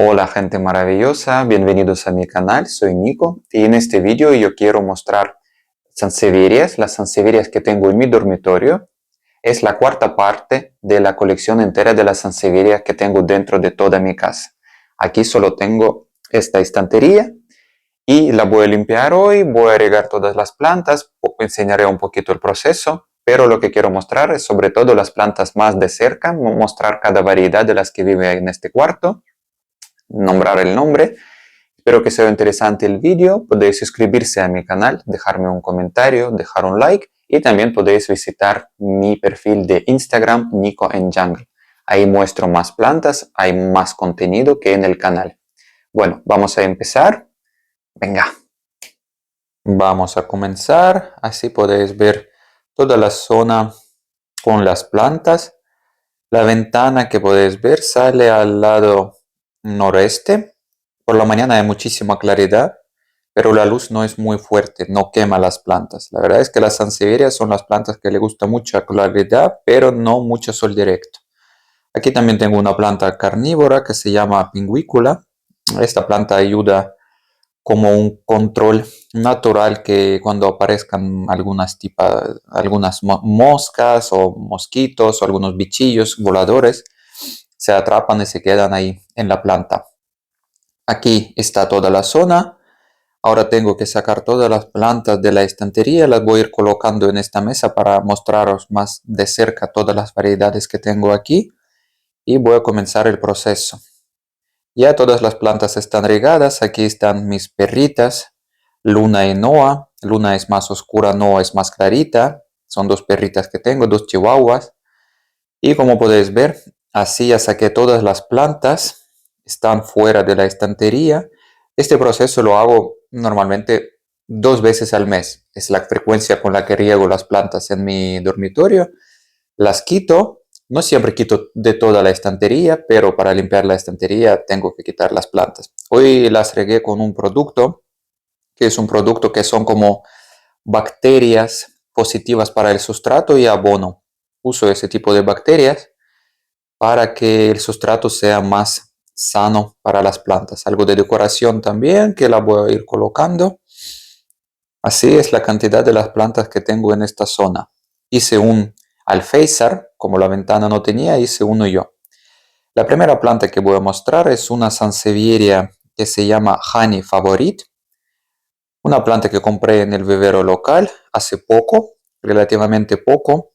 Hola gente maravillosa, bienvenidos a mi canal, soy Nico y en este vídeo yo quiero mostrar sansevierias, las sansevierias que tengo en mi dormitorio. Es la cuarta parte de la colección entera de las sansevierias que tengo dentro de toda mi casa. Aquí solo tengo esta estantería y la voy a limpiar hoy, voy a regar todas las plantas, enseñaré un poquito el proceso, pero lo que quiero mostrar es sobre todo las plantas más de cerca, mostrar cada variedad de las que vive en este cuarto, nombrar el nombre. Espero que sea interesante el vídeo. Podéis suscribirse a mi canal, dejarme un comentario, dejar un like y también podéis visitar mi perfil de Instagram, Nico en Jungle. Ahí muestro más plantas, hay más contenido que en el canal. Bueno, vamos a empezar. Venga. Vamos a comenzar. Así podéis ver toda la zona con las plantas. La ventana que podéis ver sale al lado noreste. Por la mañana hay muchísima claridad, pero la luz no es muy fuerte, no quema las plantas. La verdad es que las sansevierias son las plantas que le gusta mucha claridad, pero no mucho sol directo. Aquí también tengo una planta carnívora que se llama pingüícula. Esta planta ayuda como un control natural que cuando aparezcan algunas moscas o mosquitos o algunos bichillos voladores, se atrapan y se quedan ahí en la planta. Aquí está toda la zona. Ahora tengo que sacar todas las plantas de la estantería, las voy a ir colocando en esta mesa para mostraros más de cerca todas las variedades que tengo aquí y voy a comenzar el proceso. Ya todas las plantas están regadas, aquí están mis perritas, Luna y Noah. Luna es más oscura, Noah es más clarita. Son dos perritas que tengo, dos chihuahuas. Y como podéis ver, así ya saqué todas las plantas, están fuera de la estantería. Este proceso lo hago normalmente 2 veces al mes. Es la frecuencia con la que riego las plantas en mi dormitorio. Las quito. No siempre quito de toda la estantería, pero para limpiar la estantería tengo que quitar las plantas. Hoy las regué con un producto, que es un producto que son como bacterias positivas para el sustrato y abono. Uso ese tipo de bacterias para que el sustrato sea más sano para las plantas. Algo de decoración también que la voy a ir colocando. Así es la cantidad de las plantas que tengo en esta zona. Hice un alféizar, como la ventana no tenía, hice uno yo. La primera planta que voy a mostrar es una sansevieria que se llama Honey Favorite. Una planta que compré en el vivero local hace poco, relativamente poco.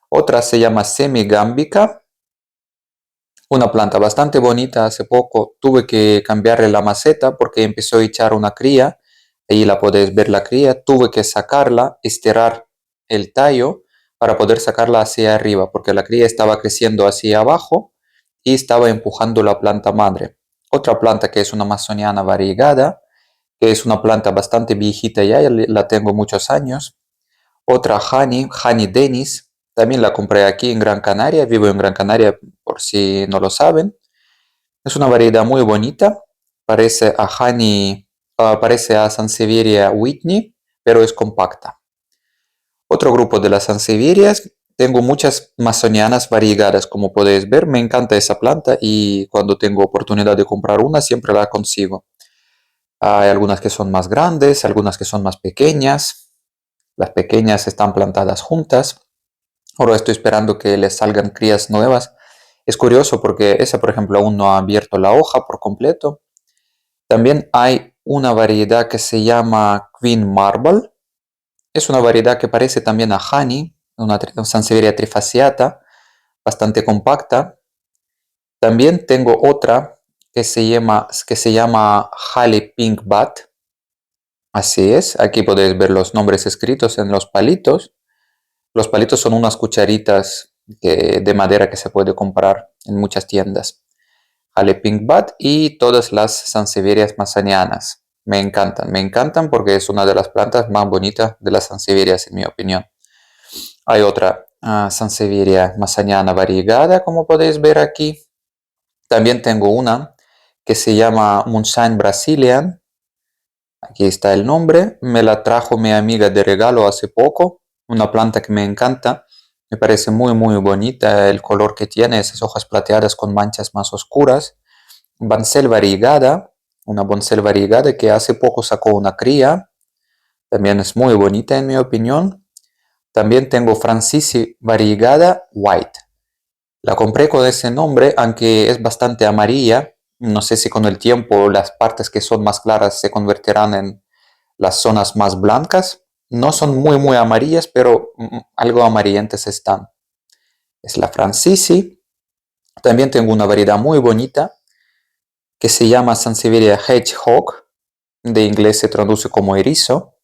Otra se llama Semigambica. Una planta bastante bonita. Hace poco tuve que cambiarle la maceta porque empezó a echar una cría. Ahí la podéis ver la cría. Tuve que sacarla, estirar el tallo para poder sacarla hacia arriba porque la cría estaba creciendo hacia abajo y estaba empujando la planta madre. Otra planta que es una amazoniana variegada, que es una planta bastante viejita ya la tengo muchos años. Otra Honey Dennis, también la compré aquí en Gran Canaria, vivo en Gran Canaria por si no lo saben. Es una variedad muy bonita, parece a parece a Sansevieria Whitney, pero es compacta. Otro grupo de las sansevierias, tengo muchas amazonianas variegadas, como podéis ver, me encanta esa planta y cuando tengo oportunidad de comprar una siempre la consigo. Hay algunas que son más grandes, algunas que son más pequeñas. Las pequeñas están plantadas juntas. Ahora estoy esperando que les salgan crías nuevas. Es curioso porque esa, por ejemplo, aún no ha abierto la hoja por completo. También hay una variedad que se llama Queen Marble. Es una variedad que parece también a Honey, una Sansevieria trifasciata, bastante compacta. También tengo otra que se llama Halley Pink Bat. Así es, aquí podéis ver los nombres escritos en los palitos. Los palitos son unas cucharitas de madera que se puede comprar en muchas tiendas. Halley Pink Bat y todas las sansevierias mazanianas. Me encantan porque es una de las plantas más bonitas de las sansevierias en mi opinión. Hay otra sansevieria mazaniana variegada, como podéis ver aquí. También tengo una que se llama Moonshine Brazilian. Aquí está el nombre. Me la trajo mi amiga de regalo hace poco. Una planta que me encanta. Me parece muy bonita el color que tiene, esas hojas plateadas con manchas más oscuras. Bancel variegada, una Bancel variegada que hace poco sacó una cría, también es muy bonita en mi opinión. También tengo Francisi variegada White. La compré con ese nombre, aunque es bastante amarilla. No sé si con el tiempo las partes que son más claras se convertirán en las zonas más blancas. No son muy amarillas, pero algo amarillentas están. Es la Francisi. También tengo una variedad muy bonita que se llama Sansevieria Hedgehog. De inglés se traduce como erizo.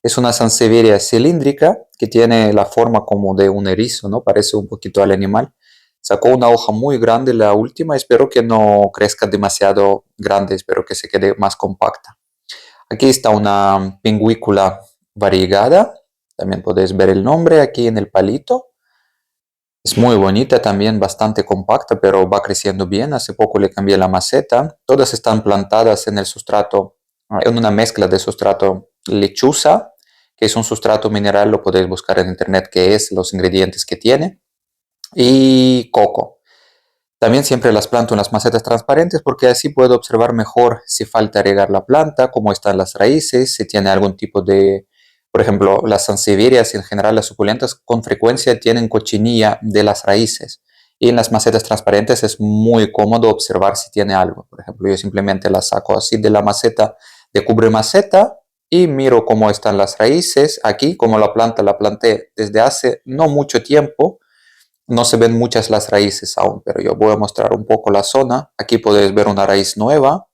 Es una Sansevieria cilíndrica que tiene la forma como de un erizo, ¿no? Parece un poquito al animal. Sacó una hoja muy grande la última. Espero que no crezca demasiado grande. Espero que se quede más compacta. Aquí está una pingüícula variegada. También podéis ver el nombre aquí en el palito. Es muy bonita también, bastante compacta, pero va creciendo bien. Hace poco le cambié la maceta. Todas están plantadas en el sustrato, en una mezcla de sustrato lechuza, que es un sustrato mineral, lo podéis buscar en internet qué es, los ingredientes que tiene, y coco. También siempre las planto en las macetas transparentes porque así puedo observar mejor si falta regar la planta, cómo están las raíces, si tiene algún tipo de, por ejemplo, las sansevierias y en general las suculentas con frecuencia tienen cochinilla de las raíces. Y en las macetas transparentes es muy cómodo observar si tiene algo. Por ejemplo, yo simplemente la saco así de la maceta de cubre maceta y miro cómo están las raíces. Aquí, como la planta la planté desde hace no mucho tiempo, no se ven muchas las raíces aún, pero yo voy a mostrar un poco la zona. Aquí podéis ver una raíz nueva.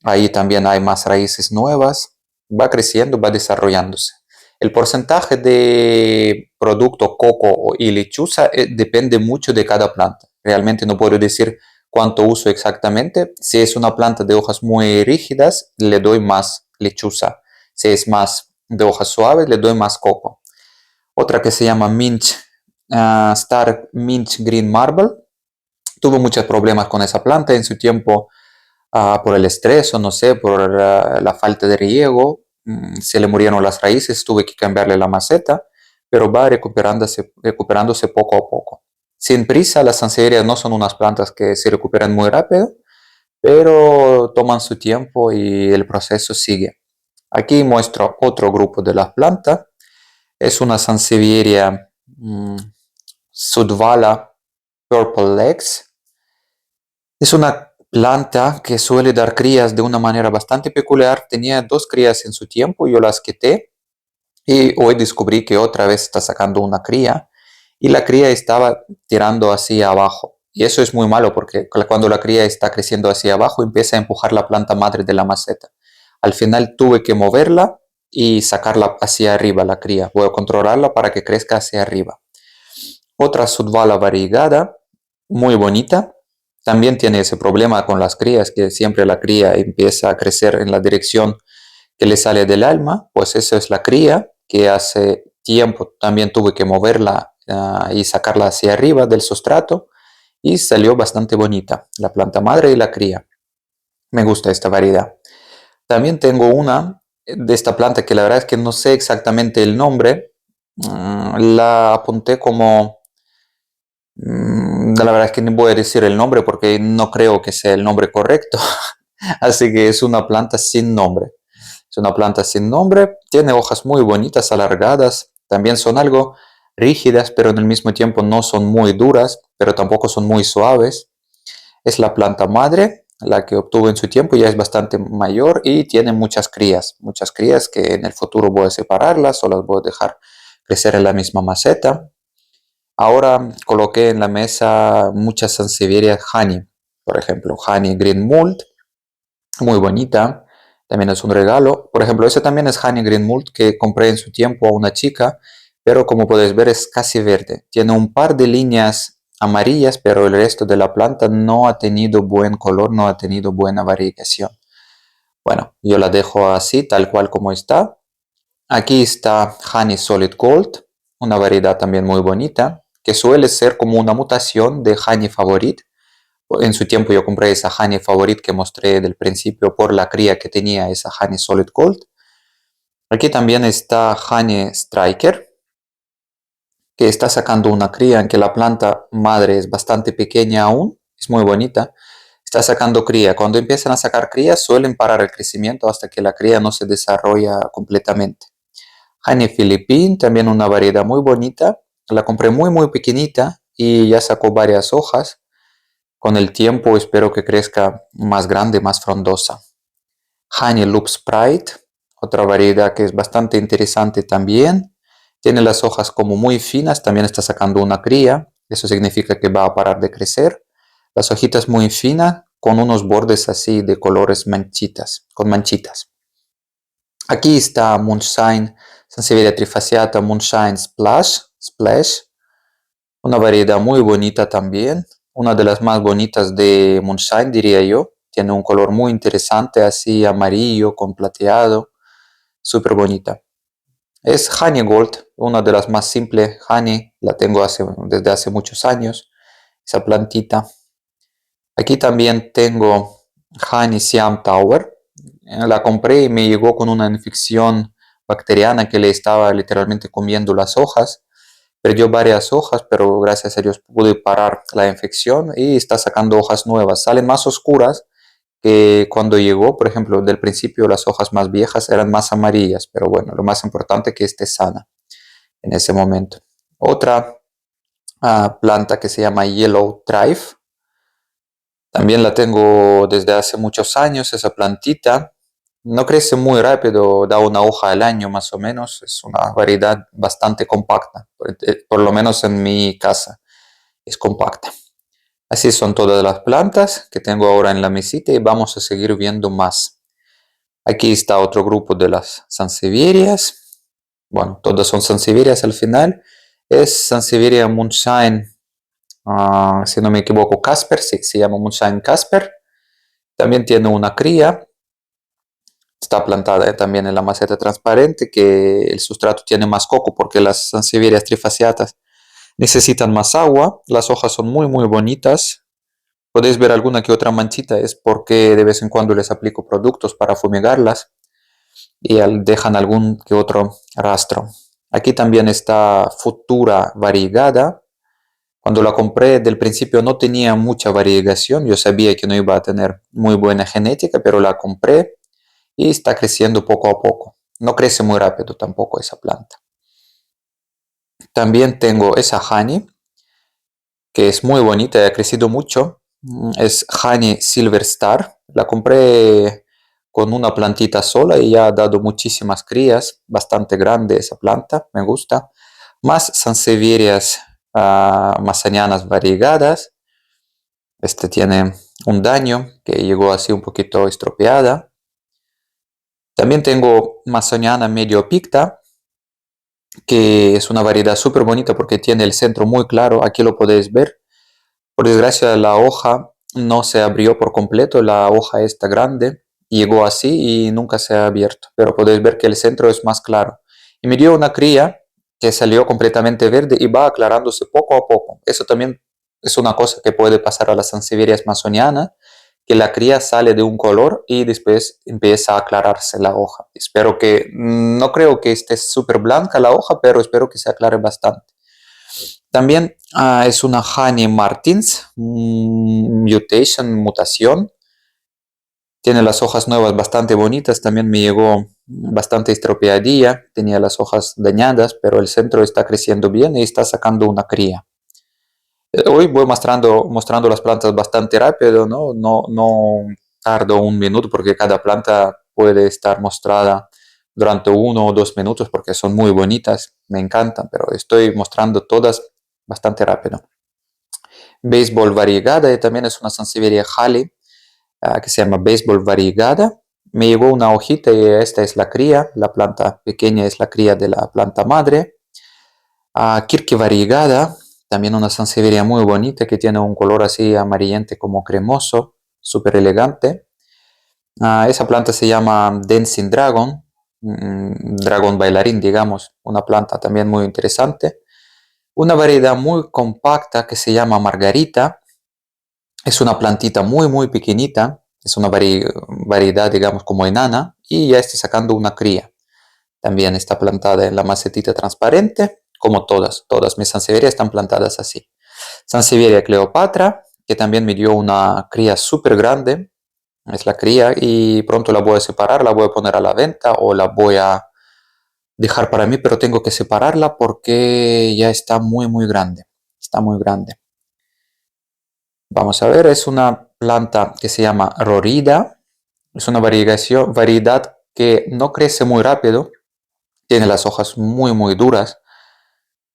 Ahí también hay más raíces nuevas. Va creciendo, va desarrollándose. El porcentaje de producto coco y lechuza depende mucho de cada planta. Realmente no puedo decir cuánto uso exactamente. Si es una planta de hojas muy rígidas, le doy más lechuza. Si es más de hojas suaves, le doy más coco. Otra que se llama Minch Star Minch Green Marble. Tuve muchos problemas con esa planta en su tiempo por el estrés o no sé, por la falta de riego. Se le murieron las raíces, tuve que cambiarle la maceta, pero va recuperándose poco a poco. Sin prisa, las sansevierias no son unas plantas que se recuperan muy rápido, pero toman su tiempo y el proceso sigue. Aquí muestro otro grupo de las plantas. Es una sansevieria Sudvala Purple Legs. Es una planta que suele dar crías de una manera bastante peculiar. Tenía 2 crías en su tiempo, yo las quité y hoy descubrí que otra vez está sacando una cría y la cría estaba tirando hacia abajo. Y eso es muy malo porque cuando la cría está creciendo hacia abajo empieza a empujar la planta madre de la maceta. Al final tuve que moverla y sacarla hacia arriba la cría. Voy a controlarla para que crezca hacia arriba. Otra Sudvala variegada, muy bonita. También tiene ese problema con las crías, que siempre la cría empieza a crecer en la dirección que le sale del alma. Pues eso es la cría, que hace tiempo también tuve que moverla y sacarla hacia arriba del sustrato. Y salió bastante bonita, la planta madre y la cría. Me gusta esta variedad. También tengo una de esta planta que la verdad es que no sé exactamente el nombre. La apunté como la verdad es que no voy a decir el nombre porque no creo que sea el nombre correcto. Así que es una planta sin nombre. Es una planta sin nombre. Tiene hojas muy bonitas, alargadas. También son algo rígidas, pero en el mismo tiempo no son muy duras, pero tampoco son muy suaves. Es la planta madre, la que obtuve en su tiempo. Ya es bastante mayor y tiene muchas crías. Muchas crías que en el futuro voy a separarlas o las voy a dejar crecer en la misma maceta. Ahora coloqué en la mesa muchas sansevierias honey, por ejemplo, honey green mold, muy bonita, también es un regalo. Por ejemplo, ese también es honey green mold que compré en su tiempo a una chica, pero como puedes ver es casi verde. Tiene un par de líneas amarillas, pero el resto de la planta no ha tenido buen color, no ha tenido buena variegación. Bueno, yo la dejo así, tal cual como está. Aquí está Honey Solid Gold, una variedad también muy bonita, que suele ser como una mutación de Honey Favorite. En su tiempo yo compré esa Honey Favorite que mostré del principio por la cría que tenía esa Honey Solid Gold. Aquí también está Honey Striker, que está sacando una cría en que la planta madre es bastante pequeña aún, es muy bonita. Está sacando cría. Cuando empiezan a sacar cría, suelen parar el crecimiento hasta que la cría no se desarrolla completamente. Honey Philippine, también una variedad muy bonita. La compré muy pequeñita y ya sacó varias hojas. Con el tiempo espero que crezca más grande, más frondosa. Honey Loop Sprite, otra variedad que es bastante interesante también. Tiene las hojas como muy finas, también está sacando una cría. Eso significa que va a parar de crecer. Las hojitas muy finas con unos bordes así de colores manchitas, con manchitas. Aquí está Moonshine, Sansevieria trifasciata Moonshine Splash, una variedad muy bonita también, una de las más bonitas de Moonshine diría yo. Tiene un color muy interesante, así amarillo con plateado, súper bonita. Es Honey Gold, una de las más simples. Honey, la tengo desde hace muchos años, esa plantita. Aquí también tengo Honey Siam Tower. La compré y me llegó con una infección bacteriana que le estaba literalmente comiendo las hojas. Perdió varias hojas, pero gracias a Dios pude parar la infección y está sacando hojas nuevas. Salen más oscuras que cuando llegó. Por ejemplo, del principio las hojas más viejas eran más amarillas, pero bueno, lo más importante es que esté sana en ese momento. Otra planta que se llama Yellow Thrive. También la tengo desde hace muchos años, esa plantita. No crece muy rápido, da una hoja al año más o menos. Es una variedad bastante compacta, por lo menos en mi casa es compacta. Así son todas las plantas que tengo ahora en la mesita y vamos a seguir viendo más. Aquí está otro grupo de las sansevierias. Bueno, todas son sansevierias al final. Es Sansevieria Moonshine, si no me equivoco, Casper, sí, se llama Moonshine Casper. También tiene una cría. Está plantada también en la maceta transparente, que el sustrato tiene más coco porque las sansevierias trifasciatas necesitan más agua. Las hojas son muy bonitas. Podéis ver alguna que otra manchita, es porque de vez en cuando les aplico productos para fumigarlas y dejan algún que otro rastro. Aquí también está Futura variegada. Cuando la compré del principio no tenía mucha variegación, yo sabía que no iba a tener muy buena genética, pero la compré y está creciendo poco a poco. No crece muy rápido tampoco esa planta. También tengo esa Honey, que es muy bonita y ha crecido mucho. Es Honey Silver Star. La compré con una plantita sola y ya ha dado muchísimas crías. Bastante grande esa planta, me gusta. Más Sansevierias mazanianas variegadas. Este tiene un daño que llegó así un poquito estropeada. También tengo Mazaniana medio picta, que es una variedad súper bonita porque tiene el centro muy claro. Aquí lo podéis ver. Por desgracia la hoja no se abrió por completo, la hoja está grande, llegó así y nunca se ha abierto, pero podéis ver que el centro es más claro. Y me dio una cría que salió completamente verde y va aclarándose poco a poco. Eso también es una cosa que puede pasar a las sansevierias mazonianas, que la cría sale de un color y después empieza a aclararse la hoja. Espero que, no creo que esté súper blanca la hoja, pero espero que se aclare bastante. También es una Honey Martins mutación. Tiene las hojas nuevas bastante bonitas. También me llegó bastante estropeadilla. Tenía las hojas dañadas, pero el centro está creciendo bien y está sacando una cría. Hoy voy mostrando las plantas bastante rápido, ¿no? No tardo un minuto porque cada planta puede estar mostrada durante 1 o 2 minutos porque son muy bonitas, me encantan, pero estoy mostrando todas bastante rápido. Baseball variegada también es una Sansevieria Halley que se llama Baseball variegada. Me llegó una hojita y esta es la cría, la planta pequeña es la cría de la planta madre. Kirke variegada, también una Sansevieria muy bonita que tiene un color así amarillente como cremoso, súper elegante. Esa planta se llama Dancing Dragon, dragón bailarín, digamos, una planta también muy interesante. Una variedad muy compacta que se llama Margarita, es una plantita muy pequeñita, es una variedad, digamos, como enana, y ya está sacando una cría. También está plantada en la macetita transparente, como todas mis Sansevierias están plantadas así. Sansevieria Cleopatra, que también me dio una cría súper grande. Es la cría y pronto la voy a separar, la voy a poner a la venta o la voy a dejar para mí, pero tengo que separarla porque ya está muy grande. Está muy grande. Vamos a ver, es una planta que se llama Rorida. Es una variedad que no crece muy rápido. Tiene las hojas muy duras,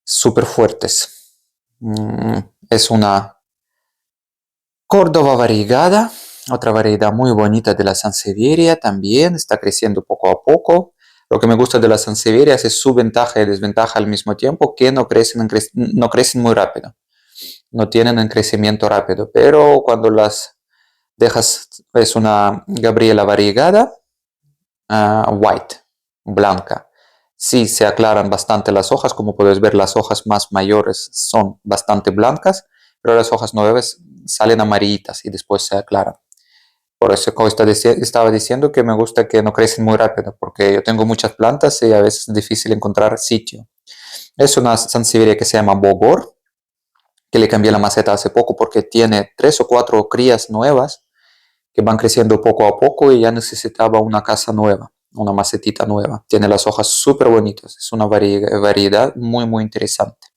súper fuertes. Es una Córdoba variegada, otra variedad muy bonita de la Sansevieria también. Está creciendo poco a poco. Lo que me gusta de las Sansevierias es su ventaja y desventaja al mismo tiempo, que no crecen muy rápido. No tienen un crecimiento rápido, pero cuando las dejas, es una Gabriela variegada, white, blanca. Sí, se aclaran bastante las hojas, como puedes ver, las hojas más mayores son bastante blancas, pero las hojas nuevas salen amarillitas y después se aclaran. Por eso como estaba diciendo que me gusta que no crecen muy rápido, porque yo tengo muchas plantas y a veces es difícil encontrar sitio. Es una sansevieria que se llama Bogor, que le cambié la maceta hace poco porque tiene 3 o 4 crías nuevas que van creciendo poco a poco y ya necesitaba una casa nueva, una macetita nueva. Tiene las hojas súper bonitas, es una variedad muy interesante,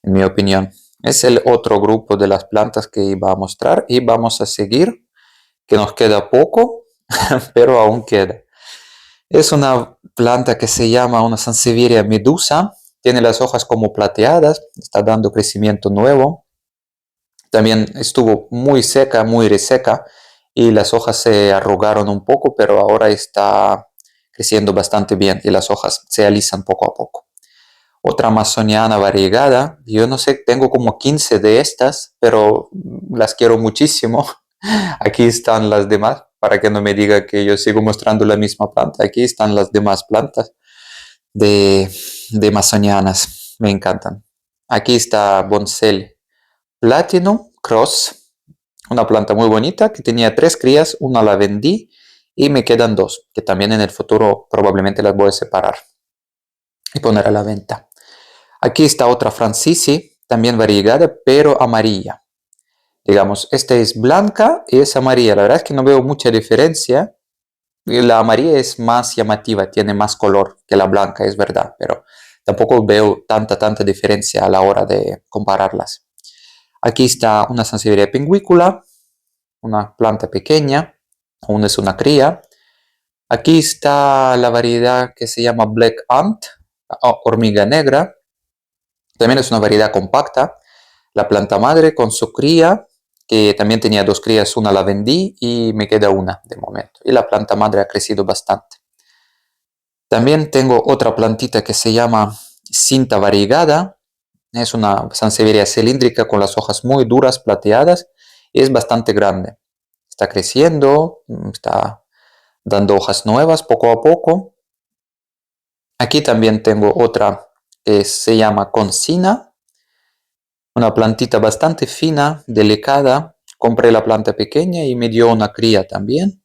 en mi opinión. Es el otro grupo de las plantas que iba a mostrar y vamos a seguir, que nos queda poco, pero aún queda. Es una planta que se llama una Sansevieria medusa, tiene las hojas como plateadas, está dando crecimiento nuevo. También estuvo muy seca, muy reseca y las hojas se arrugaron un poco, pero ahora está creciendo bastante bien y las hojas se alisan poco a poco. Otra amazoniana variegada, yo no sé, tengo como 15 de estas, pero las quiero muchísimo. Aquí están las demás, para que no me diga que yo sigo mostrando la misma planta. Aquí están las demás plantas de amazonianas, me encantan. Aquí está Bonsell Platinum Cross, una planta muy bonita que tenía 3 crías, una la vendí y me quedan 2, que también en el futuro probablemente las voy a separar y poner a la venta. Aquí está otra Francisi, también variegada, pero amarilla. Digamos, esta es blanca y es amarilla. La verdad es que no veo mucha diferencia. La amarilla es más llamativa, tiene más color que la blanca, es verdad, pero tampoco veo tanta diferencia a la hora de compararlas. Aquí está una Sansevieria pingüícula, una planta pequeña, aún es una cría. Aquí está la variedad que se llama Black Ant, hormiga negra. También es una variedad compacta. La planta madre con su cría, que también tenía 2 crías, una la vendí y me queda una de momento. Y la planta madre ha crecido bastante. También tengo otra plantita que se llama cinta variegada. Es una Sansevieria cilíndrica con las hojas muy duras, plateadas, y es bastante grande. Está creciendo, está dando hojas nuevas poco a poco. Aquí también tengo otra que se llama Concina, una plantita bastante fina, delicada. Compré la planta pequeña y me dio una cría también.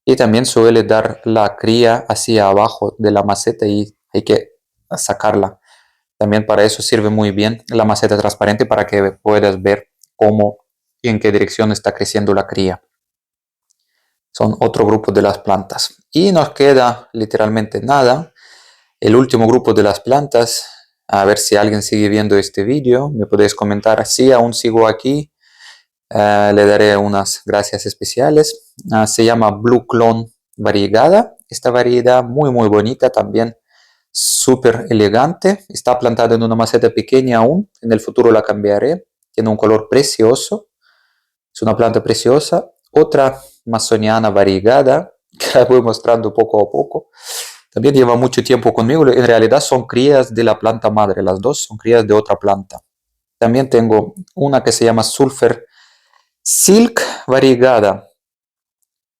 Y también suele dar la cría hacia abajo de la maceta y hay que sacarla. También para eso sirve muy bien la maceta transparente para que puedas ver cómo y en qué dirección está creciendo la cría. Son otro grupo de las plantas. Y nos queda literalmente nada. El último grupo de las plantas, a ver si alguien sigue viendo este vídeo, me podéis comentar si aún sigo aquí. Le daré unas gracias especiales. Se llama Blue Clone variegada. Esta variedad muy bonita también, súper elegante. Está plantada en una maceta pequeña aún. En el futuro la cambiaré. Tiene un color precioso. Es una planta preciosa. Otra amazoniana variegada, que la voy mostrando poco a poco. También lleva mucho tiempo conmigo. En realidad son crías de la planta madre. Las dos son crías de otra planta. También tengo una que se llama Sulfur Silk variegada.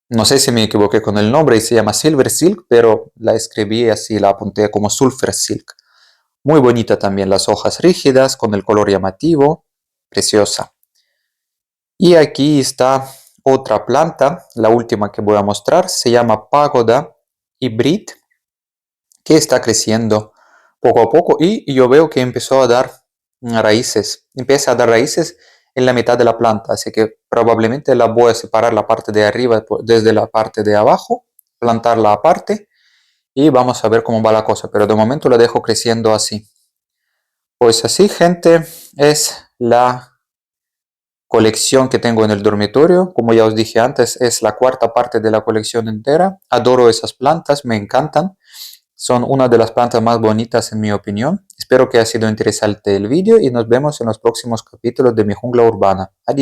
No sé si me equivoqué con el nombre y se llama Silver Silk, pero la escribí así, la apunté como Sulfur Silk. Muy bonita también, las hojas rígidas con el color llamativo, preciosa. Y aquí está otra planta, la última que voy a mostrar, se llama Pagoda Hybrid, que está creciendo poco a poco y yo veo que empezó a dar raíces. Empieza a dar raíces en la mitad de la planta, así que probablemente la voy a separar la parte de arriba desde la parte de abajo, plantarla aparte y vamos a ver cómo va la cosa, pero de momento la dejo creciendo así. Pues así, gente, es la colección que tengo en el dormitorio. Como ya os dije antes, es la cuarta parte de la colección entera. Adoro esas plantas, me encantan. Son una de las plantas más bonitas en mi opinión. Espero que haya sido interesante el vídeo y nos vemos en los próximos capítulos de mi jungla urbana. Adiós.